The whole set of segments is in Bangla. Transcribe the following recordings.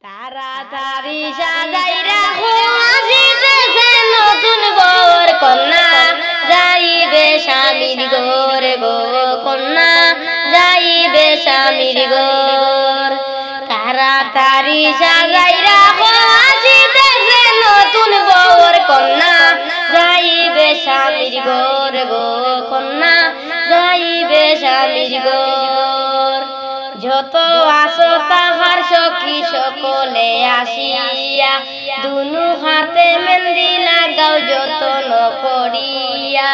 তাড়াতাড়ি সাজাই রাখো আসিতেছে নতুন বর কন্যা যাইবে স্বামীর ঘরে গো কন্যা যাইবে স্বামীর ঘর। তাড়াতাড়ি সাজাই রাখো আসিতেছে নতুন বর কন্যা যাইবে স্বামীর ঘরে গো কন্যা যাইবে স্বামীর ঘর। যত আসো তাহার সখী সকলে আসিয়া দুনু হাতে মেহেন্দি লাগাও যতন করিয়া।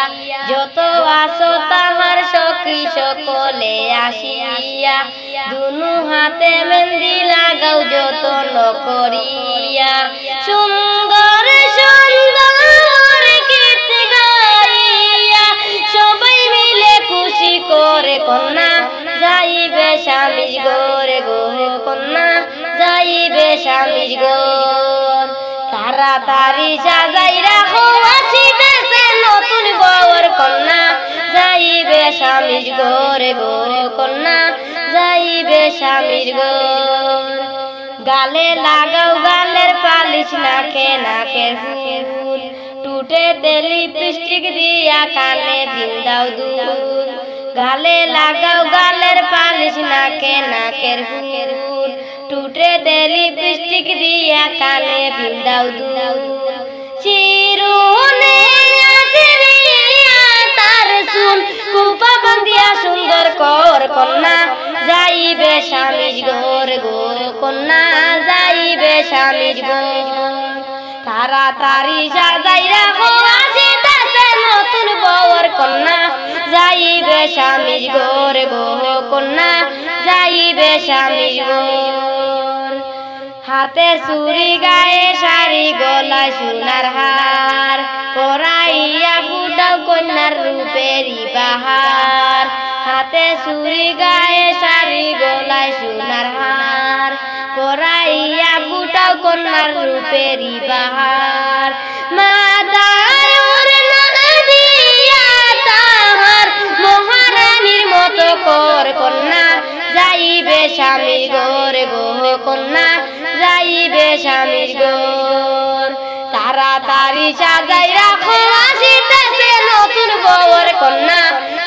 যত আসো তাহার সখী সকলে আসিয়া দুনু হাতে মেহেন্দি লাগাও যতন করিয়া। সুন্দর সুন্দর গীত গাইয়া সবাই মিলে খুশি করে কন্যা যাইবে স্বামীর ঘরে গো কন্যা যাইবে স্বামীর ঘর। তাড়াতাড়ি সাজাই রাখো আসিতেছে নতুন বর কন্যা যাইবে স্বামীর ঘরে গো কন্যা যাইবে স্বামীর ঘর। গালে লাগাও গালের পালিশ নাকে নাকের ফুল টুটেতে লিপস্টিক দিয়া কানে দিন দাও দুল। গালে লাগাও গালের পালিশ নাকে নাকের ফুল টুটেতে লিপস্টিক দিয়া কানে দিন দাও দুল। চিরুনে আসিয়া তার চুল কুপা বান্ধিয়া সুন্দর কর কন্যা যাইবে স্বামীর ঘরে গো কন্যা যাইবে স্বামীর ঘর। তাড়াতাড়ি সাজাই রাখো আসিতেছে নতুন বর কন্যা যাইবে স্বামীর ঘরে গো কন্যা যাইবে স্বামীর ঘর। হাতে চুড়ি গায়ে শাড়ি গলায় সোনার হার পরাইয়া ফুটাও কন্যার রূপেরই বাহার। হাতে চুড়ি গায়ে শাড়ি গলায় সোনার হার পরাইয়া ফুটাও কন্যার রূপেরই বাহার। মাথায় ওড়না দিয়া তাহার মহারানীর মতো কর কন্যা যাইবে স্বামীর ঘরে গো কন্যা যাইবে স্বামীর ঘর। তাড়াতাড়ি সাজাই রাখো আসিতেছে নতুন বর কন্যা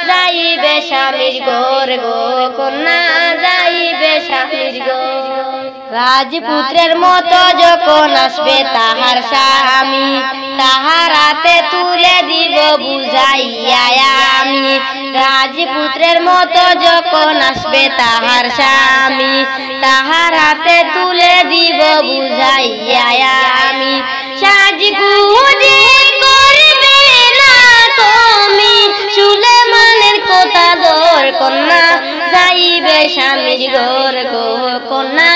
যাইবে স্বামীর ঘরে গো কন্যা যাইবে স্বামীর ঘর। রাজপুত্রের মতো যখন আসবে তাহার স্বামী তাহার হাতে তুলে দিব বুঝাইয়া আমি। রাজপুত্রের মতো যখন আসবে তাহার স্বামী তাহার হাতে তুলে দিব বুঝাইয়া আমি। সাজগুজি করবে না তুমি সুলেমানের কথা দর কন্যা যাইবে স্বামীর ঘরে গো কন্যা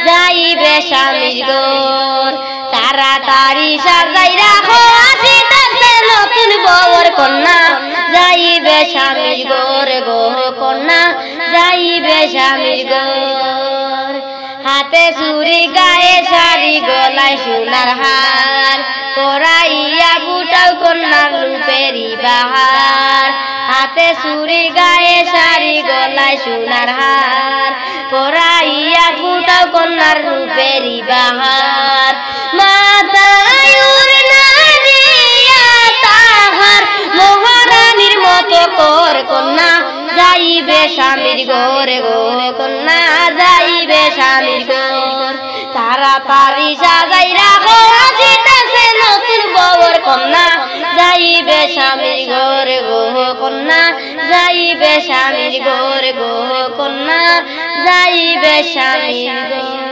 যাইবে স্বামীর ঘর। তাড়াতাড়ি সাজাই রাখো আসিতেছে নতুন বর কন্যা যাইবে স্বামীর ঘরে গো কন্যা যাইবে স্বামীর ঘর। হাতে চুড়ি গায়ে শাড়ি গলায় সোনার হার পরাইয়া ফুটাও কন্যার রূপেরই বাহার। হাতে চুড়ি গায়ে শাড়ি গলায় সোনার হার পরাইয়া ফুটাও কন্যার রূপেরই বাহার। মাথায় ওড়না দিয়া তাহার মহারানীর মতো কর কন্যা যাইবে স্বামীর ঘরে গো কন্যা যাইবে স্বামীর ঘর। তাড়াতাড়ি সাজাই রাখো আসিতেছে নতুন বর কন্যা যাইবে স্বামীর ঘরে গো কন্যা যাইবে স্বামীর ঘরে গো কন্যা যাইবে স্বামীর ঘর।